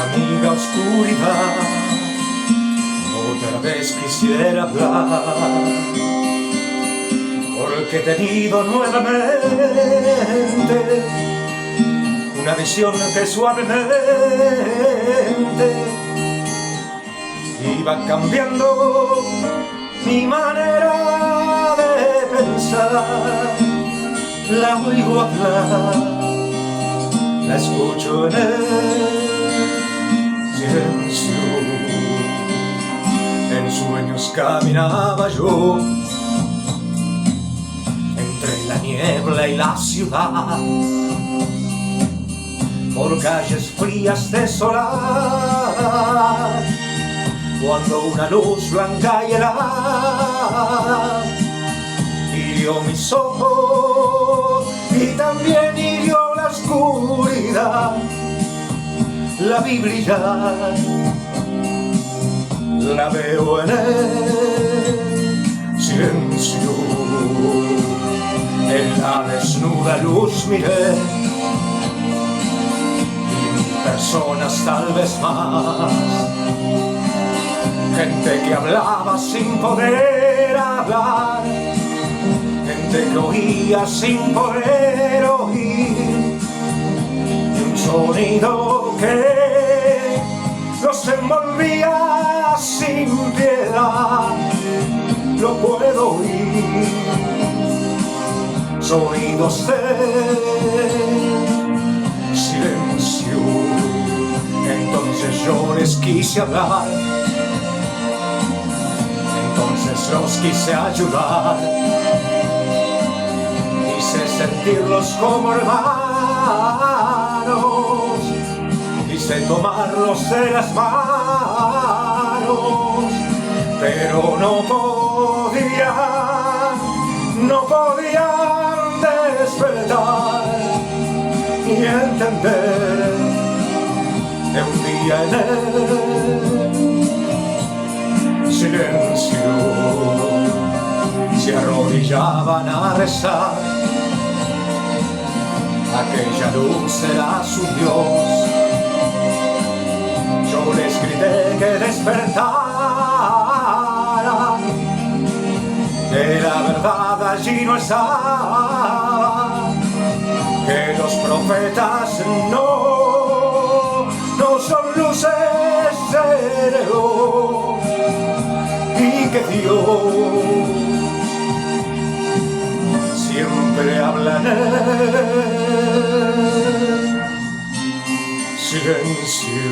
amiga oscuridad, otra vez quisiera hablar, porque he tenido nuevamente una visión que suavemente iba cambiando mi manera de pensar. La oigo hablar, la escucho en el silencio. En sueños caminaba yo entre la niebla y la ciudad, por calles frías desoladas, cuando una luz blanca y helada hirió mis ojos y también hirió la oscuridad. La vi brillar, la veo en el silencio. En la desnuda luz miré personas tal vez más, gente que hablaba sin poder hablar, gente que oía sin poder oír, y un sonido que los envolvía sin piedad. Lo puedo oír, sonidos de silencio. Entonces yo les quise hablar, entonces los quise ayudar, quise sentirlos como hermanos, quise tomarlos de las manos, pero no podían despertar ni entender que un día en el silencio se arrodillaban a rezar. Aquella luz era su Dios. Yo les grité que despertaran, que la verdad allí no estaba, que los profetas no son luces de Dios, y que Dios siempre habla en el silencio.